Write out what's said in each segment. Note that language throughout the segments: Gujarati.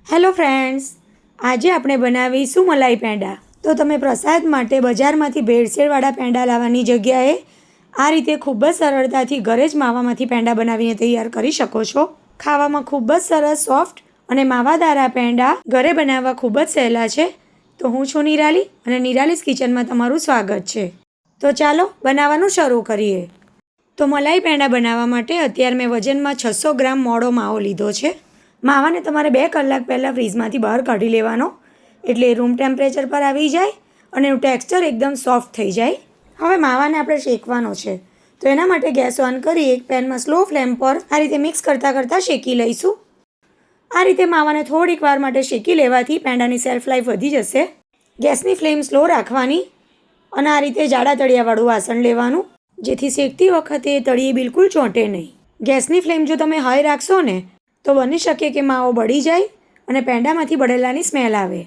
હેલો ફ્રેન્ડ્સ, આજે આપણે બનાવીશું મલાઈ પેંડા. તો તમે પ્રસાદ માટે બજારમાંથી ભેળસેળવાળા પેંડા લાવવાની જગ્યાએ આ રીતે ખૂબ જ સરળતાથી ઘરે જ માવામાંથી પેંડા બનાવીને તૈયાર કરી શકો છો. ખાવામાં ખૂબ જ સરસ, સોફ્ટ અને માવાદાર આ પેંડા ઘરે બનાવવા ખૂબ જ સહેલા છે. તો હું છું નિરાલી અને નિરાલીસ કિચનમાં તમારું સ્વાગત છે. તો ચાલો બનાવવાનું શરૂ કરીએ. તો મલાઈ પેંડા બનાવવા માટે અત્યારે મેં વજનમાં 600 ગ્રામ મોળો માવો લીધો છે. માવાને તમારે 2 કલાક પહેલાં ફ્રીઝમાંથી બહાર કાઢી લેવાનો, એટલે રૂમ ટેમ્પરેચર પર આવી જાય અને એનું ટેક્સચર એકદમ સોફ્ટ થઈ જાય. હવે માવાને આપણે શેકવાનો છે, તો એના માટે ગેસ ઓન કરી એક પેનમાં સ્લો ફ્લેમ પર આ રીતે મિક્સ કરતાં શેકી લઈશું. આ રીતે માવાને થોડીક વાર માટે શેકી લેવાથી પેંડાની સેલ્ફ લાઈફ વધી જશે. ગેસની ફ્લેમ સ્લો રાખવાની અને આ રીતે જાડા તળિયાવાળું વાસણ લેવાનું, જેથી શેકતી વખતે તળિયે બિલકુલ ચોંટે નહીં. ગેસની ફ્લેમ જો તમે હાઈ રાખશો ને તો બની શકે કે માવો બળી જાય અને પેંડામાંથી બળેલાની સ્મેલ આવે.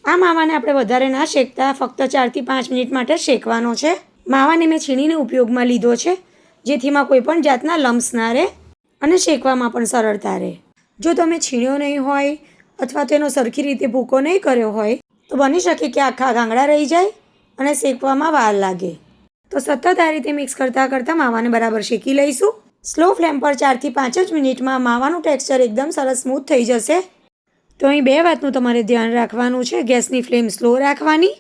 આ માવાને આપણે વધારે ના શેકતા ફક્ત 4 થી 5 મિનિટ માટે શેકવાનો છે. માવાને મેં છીણીને ઉપયોગમાં લીધો છે, જેથીમાં કોઈ પણ જાતના લમ્સ ના રહે અને શેકવામાં પણ સરળતા રહે. જો તમે છીણ્યો નહીં હોય અથવા તો એનો સરખી રીતે ભૂકો નહીં કર્યો હોય તો બની શકે કે આખા ગાંગડા રહી જાય અને શેકવામાં વાર લાગે. તો સતત આ રીતે મિક્સ કરતાં માવાને બરાબર શેકી લઈશું. સ્લો ફ્લેમ પર 4 થી 5 જ મિનિટમાં માવાનું ટેક્સચર એકદમ સરસ સ્મૂથ થઈ જશે. તો અહીં 2 વાતનું તમારે ધ્યાન રાખવાનું છે. ગેસની ફ્લેમ સ્લો રાખવાની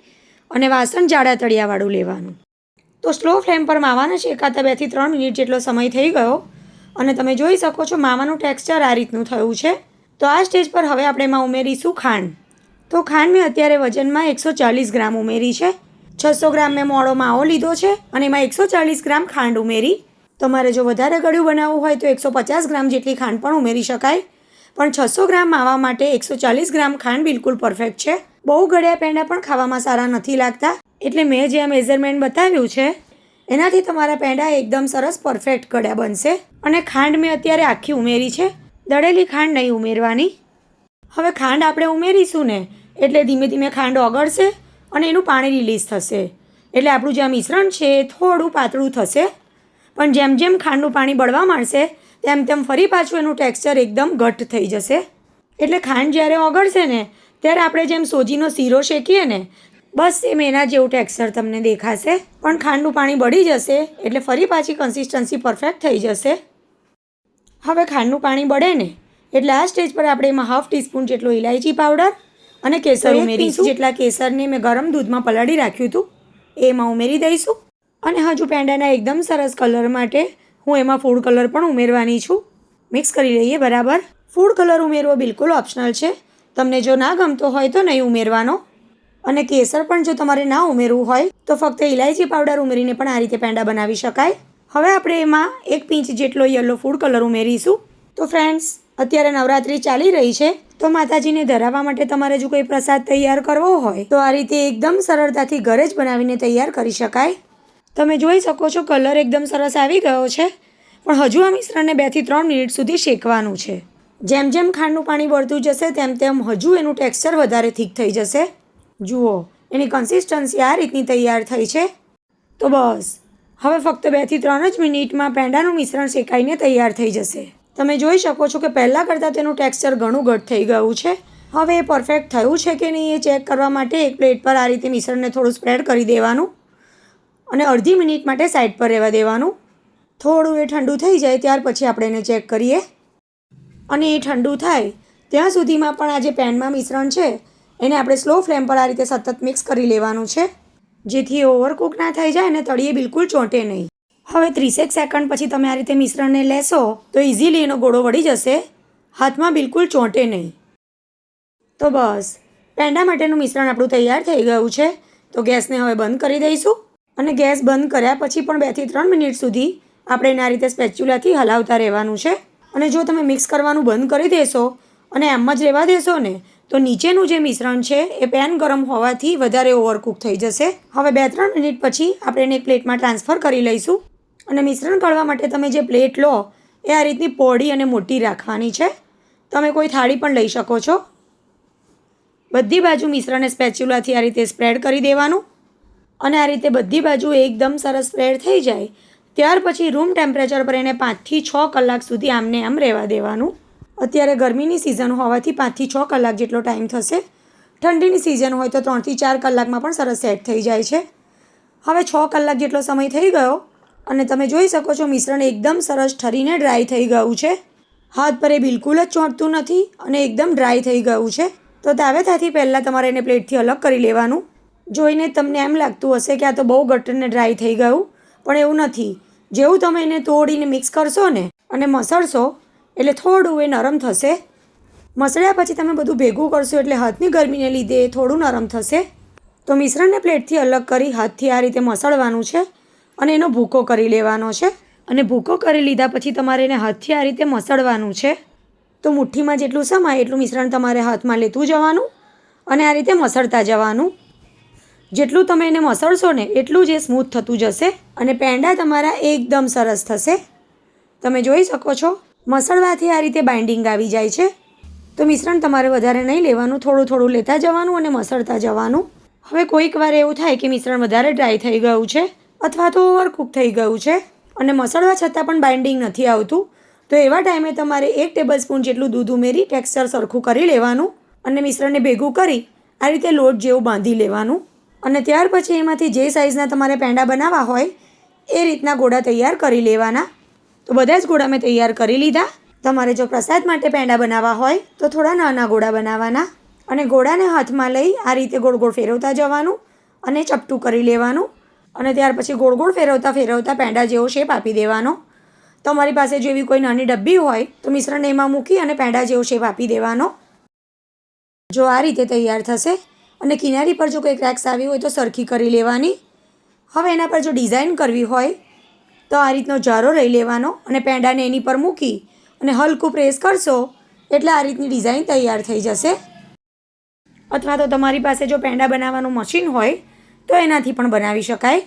અને વાસણ જાડા તળિયાવાળું લેવાનું. તો સ્લો ફ્લેમ પર માવાને શેકાતા 2 થી 3 મિનિટ જેટલો સમય થઈ ગયો અને તમે જોઈ શકો છો માવાનું ટેક્સચર આ રીતનું થયું છે. તો આ સ્ટેજ પર હવે આપણે એમાં ઉમેરીશું ખાંડ. તો ખાંડ મેં અત્યારે વજનમાં 140 ગ્રામ ઉમેરી છે. 600 ગ્રામ મેં મોળો માવો લીધો છે અને એમાં 140 ગ્રામ ખાંડ ઉમેરી. તમારે જો વધારે ગળ્યું બનાવવું હોય તો 150 ગ્રામ જેટલી ખાંડ પણ ઉમેરી શકાય, પણ 600 ગ્રામ માવા માટે 140 ગ્રામ ખાંડ બિલકુલ પરફેક્ટ છે. બહુ ગળ્યા પેંડા પણ ખાવામાં સારા નથી લાગતા, એટલે મેં જે આ મેઝરમેન્ટ બતાવ્યું છે એનાથી તમારા પેંડા એકદમ સરસ પરફેક્ટ ગળ્યા બનશે. અને ખાંડ મેં અત્યારે આખી ઉમેરી છે, દળેલી ખાંડ નહીં ઉમેરવાની. હવે ખાંડ આપણે ઉમેરીશું ને એટલે ધીમે ધીમે ખાંડ ઓગળશે અને એનું પાણી રિલીઝ થશે, એટલે આપણું જે આ મિશ્રણ છે એ થોડું પાતળું થશે. પણ જેમ જેમ ખાંડનું પાણી બળવા માંડશે તેમ તેમ ફરી પાછું એનું ટેક્સચર એકદમ ઘટ્ટ થઈ જશે. એટલે ખાંડ જ્યારે ઓગળશે ને ત્યારે આપણે જેમ સોજીનો શીરો શેકીએ ને બસ એમ એના જેવું ટેક્સચર તમને દેખાશે. પણ ખાંડનું પાણી બળી જશે એટલે ફરી પાછી કન્સિસ્ટન્સી પરફેક્ટ થઈ જશે. હવે ખાંડનું પાણી બળે ને એટલે આ સ્ટેજ પર આપણે એમાં 1/2 ટીસ્પૂન જેટલો ઇલાયચી પાવડર અને કેસર ઉમેરીશું. જેટલા કેસરને મેં ગરમ દૂધમાં પલાળી રાખ્યું હતું એમાં ઉમેરી દઈશું. અને હજુ પેંડાના એકદમ સરસ કલર માટે હું એમાં ફૂડ કલર પણ ઉમેરવાની છું. મિક્સ કરી લઈએ બરાબર. ફૂડ કલર ઉમેરવો બિલકુલ ઓપ્શનલ છે, તમને જો ના ગમતો હોય તો નહીં ઉમેરવાનો. અને કેસર પણ જો તમારે ના ઉમેરવું હોય તો ફક્ત ઇલાયચી પાવડર ઉમેરીને પણ આ રીતે પેંડા બનાવી શકાય. હવે આપણે એમાં 1 પિંચ જેટલો યલો ફૂડ કલર ઉમેરીશું. તો ફ્રેન્ડ્સ, અત્યારે નવરાત્રિ ચાલી રહી છે, તો માતાજીને ધરાવવા માટે તમારે જો કોઈ પ્રસાદ તૈયાર કરવો હોય તો આ રીતે એકદમ સરળતાથી ઘરે જ બનાવીને તૈયાર કરી શકાય. તમે જોઈ શકો છો કલર એકદમ સરસ આવી ગયો છે, પણ હજુ આ મિશ્રણને 2 થી 3 મિનિટ સુધી શેકવાનું છે. જેમ જેમ ખાંડનું પાણી બળતું જશે તેમ તેમ હજુ એનું ટેક્સચર વધારે થીક થઈ જશે. જુઓ, એની કન્સિસ્ટન્સી આ રીતની તૈયાર થઈ છે. તો બસ હવે ફક્ત 2 થી 3 જ મિનિટમાં પેંડાનું મિશ્રણ શેકાઈને તૈયાર થઈ જશે. તમે જોઈ શકો છો કે પહેલાં કરતાં તેનું ટેક્સચર ઘણું ઘટ થઈ ગયું છે. હવે એ પરફેક્ટ થયું છે કે નહીં એ ચેક કરવા માટે એક પ્લેટ પર આ રીતે મિશ્રણને થોડું સ્પ્રેડ કરી દેવાનું અને અડધી મિનિટ માટે સાઈડ પર રહેવા દેવાનું. થોડું એ ઠંડુ થઈ જાય ત્યાર પછી આપણે એને ચેક કરીએ. અને એ ઠંડુ થાય ત્યાં સુધીમાં પણ આ જે પેનમાં મિશ્રણ છે એને આપણે સ્લો ફ્લેમ પર આ રીતે સતત મિક્સ કરી લેવાનું છે, જેથી એ ઓવરકુક ના થઈ જાય અને તળિયે બિલકુલ ચોંટે નહીં. હવે 30 સેકન્ડ પછી તમે આ રીતે મિશ્રણને લેશો તો ઇઝીલી એનો ગોળો વળી જશે, હાથમાં બિલકુલ ચોંટે નહીં. તો બસ પેંડા માટેનું મિશ્રણ આપણું તૈયાર થઈ ગયું છે. તો ગેસને હવે બંધ કરી દઈશું. અને ગેસ બંધ કર્યા પછી પણ 2 થી 3 મિનિટ સુધી આપણે એને આ રીતે સ્પેચ્યુલાથી હલાવતા રહેવાનું છે. અને જો તમે મિક્સ કરવાનું બંધ કરી દેશો અને એમ જ રહેવા દેશો ને તો નીચેનું જે મિશ્રણ છે એ પેન ગરમ હોવાથી વધારે ઓવરકુક થઈ જશે. હવે 2-3 મિનિટ પછી આપણે એને એક પ્લેટમાં ટ્રાન્સફર કરી લઈશું. અને મિશ્રણ કરવા માટે તમે જે પ્લેટ લો એ આ રીતની પહોળી અને મોટી રાખવાની છે. તમે કોઈ થાળી પણ લઈ શકો છો. બધી બાજુ મિશ્રણને સ્પેચ્યુલાથી આ રીતે સ્પ્રેડ કરી દેવાનું અને આ રીતે બધી બાજુ એકદમ સરસ સ્પ્રેડ થઈ જાય ત્યાર પછી રૂમ ટેમ્પરેચર પર એને 5 થી 6 કલાક સુધી આમને આમ રહેવા દેવાનું. અત્યારે ગરમીની સિઝન હોવાથી 5 થી 6 કલાક જેટલો ટાઈમ થશે. ઠંડીની સિઝન હોય તો 3 થી 4 કલાકમાં પણ સરસ સેટ થઈ જાય છે. હવે 6 કલાક જેટલો સમય થઈ ગયો અને તમે જોઈ શકો છો મિશ્રણ એકદમ સરસ ઠરીને ડ્રાય થઈ ગયું છે. હાથ પર એ બિલકુલ જ ચોંટતું નથી અને એકદમ ડ્રાય થઈ ગયું છે. તો તાવેથાથી પહેલાં તમારે એને પ્લેટથી અલગ કરી લેવાનું. જોઈને તમને એમ લાગતું હશે કે આ તો બહુ ગટરને ડ્રાય થઈ ગયું, પણ એવું નથી. જેવું તમે એને તોડીને મિક્સ કરશો ને અને મસળશો એટલે થોડું એ નરમ થશે. મસળ્યા પછી તમે બધું ભેગું કરશો એટલે હાથની ગરમીને લીધે એ થોડું નરમ થશે. તો મિશ્રણને પ્લેટથી અલગ કરી હાથથી આ રીતે મસળવાનું છે અને એનો ભૂકો કરી લેવાનો છે. અને ભૂકો કરી લીધા પછી તમારે એને હાથથી આ રીતે મસળવાનું છે. તો મુઠ્ઠીમાં જેટલું સમાય એટલું મિશ્રણ તમારે હાથમાં લેતું જવાનું અને આ રીતે મસળતા જવાનું. જેટલું તમે એને મસળશો ને એટલું જ એ સ્મૂથ થતું જશે અને પેંડા તમારા એકદમ સરસ થશે. તમે જોઈ શકો છો મસળવાથી આ રીતે બાઇન્ડિંગ આવી જાય છે. તો મિશ્રણ તમારે વધારે નહીં લેવાનું, થોડું થોડું લેતા જવાનું અને મસળતા જવાનું. હવે કોઈક વાર એવું થાય કે મિશ્રણ વધારે ડ્રાય થઈ ગયું છે અથવા તો ઓવરકુક થઈ ગયું છે અને મસળવા છતાં પણ બાઇન્ડિંગ નથી આવતું, તો એવા ટાઈમે તમારે 1 ટેબલસ્પૂન જેટલું દૂધ ઉમેરી ટેક્સચર સરખું કરી લેવાનું અને મિશ્રણને ભેગું કરી આ રીતે લોટ જેવું બાંધી લેવાનું. અને ત્યાર પછી એમાંથી જે સાઇઝના તમારે પેંડા બનાવવા હોય એ રીતના ગોળા તૈયાર કરી લેવાના. તો બધા જ ગોળા મેં તૈયાર કરી લીધા. તમારે જો પ્રસાદ માટે પેંડા બનાવવા હોય તો થોડા નાના ગોળા બનાવવાના અને ગોળાને હાથમાં લઈ આ રીતે ગોળ ગોળ ફેરવતા જવાનું અને ચપટું કરી લેવાનું. અને ત્યાર પછી ગોળ ગોળ ફેરવતા પેંડા જેવો શેપ આપી દેવાનો. તમારી પાસે જો એવી કોઈ નાની ડબ્બી હોય તો મિશ્રણને એમાં મૂકી અને પેંડા જેવો શેપ આપી દેવાનો. જો આ રીતે તૈયાર થશે અને કિનારી પર જો કોઈ ક્રેક્સ આવી હોય તો સરખી કરી લેવાની. હવે એના પર જો ડિઝાઇન કરવી હોય તો આ રીતનો જારો લઈ લેવાનો અને પેંડાને એની પર મૂકી અને હલકું પ્રેસ કરશો એટલે આ રીતની ડિઝાઇન તૈયાર થઈ જશે. અથવા તો તમારી પાસે જો પેંડા બનાવવાનું મશીન હોય તો એનાથી પણ બનાવી શકાય,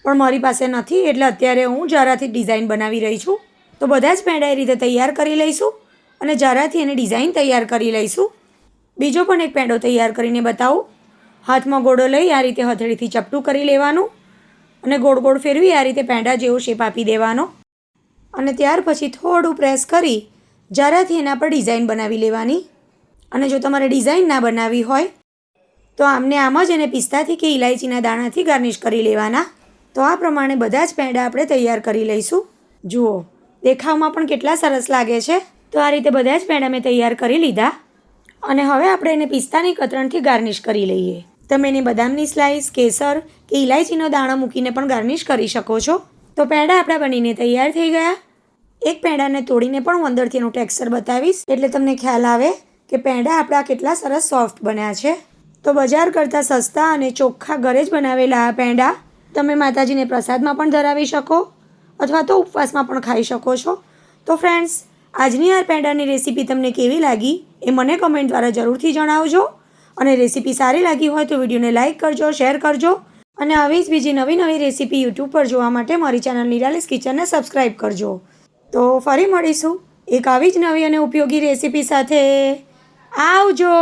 પણ મારી પાસે નથી એટલે અત્યારે હું જારાથી ડિઝાઇન બનાવી રહી છું. તો બધા જ પેંડા એ રીતે તૈયાર કરી લઈશું અને જારાથી એને ડિઝાઇન તૈયાર કરી લઈશું. બીજો પણ એક પેંડો તૈયાર કરીને બતાવું. હાથમાં ગોળો લઈ આ રીતે હથેળીથી ચપટું કરી લેવાનું અને ગોળ ગોળ ફેરવી આ રીતે પેંડા જેવો શેપ આપી દેવાનો અને ત્યાર પછી થોડું પ્રેસ કરી જારાથી એના પર ડિઝાઇન બનાવી લેવાની. અને જો તમારે ડિઝાઇન ના બનાવવી હોય તો આમને આમ જ એને પિસ્તાથી કે ઇલાયચીના દાણાથી ગાર્નિશ કરી લેવાના. તો આ પ્રમાણે બધા જ પેંડા આપણે તૈયાર કરી લઈશું. જુઓ દેખાવમાં પણ કેટલા સરસ લાગે છે. તો આ રીતે બધા જ પેંડા મેં તૈયાર કરી લીધા અને હવે આપણે એને પિસ્તાની કતરણથી ગાર્નિશ કરી લઈએ. તમે એને બદામની સ્લાઇસ, કેસર કે ઇલાયચીનો દાણો મૂકીને પણ ગાર્નિશ કરી શકો છો. તો પેંડા આપણા બનીને તૈયાર થઈ ગયા. એક પેંડાને તોડીને પણ હું અંદરથી એનું ટેક્સચર બતાવીશ એટલે તમને ખ્યાલ આવે કે પેંડા આપણા કેટલા સરસ સોફ્ટ બન્યા છે. તો બજાર કરતાં સસ્તા અને ચોખ્ખા ઘરે જ બનાવેલા આ પેંડા તમે માતાજીને પ્રસાદમાં પણ ધરાવી શકો અથવા તો ઉપવાસમાં પણ ખાઈ શકો છો. તો ફ્રેન્ડ્સ, આજની આ પેંડાની રેસીપી તમને કેવી લાગી એ મને કમેન્ટ દ્વારા જરૂરથી જણાવજો. અને રેસીપી સારી લાગી હોય તો વિડીયોને લાઇક કરજો, શેર કરજો અને આવી જ બીજી નવી રેસીપી યુટ્યુબ પર જોવા માટે મારી ચેનલ નિરાલીસ કિચનને સબસ્ક્રાઈબ કરજો. તો ફરી મળીશું એક આવી જ નવી અને ઉપયોગી રેસીપી સાથે. આવજો.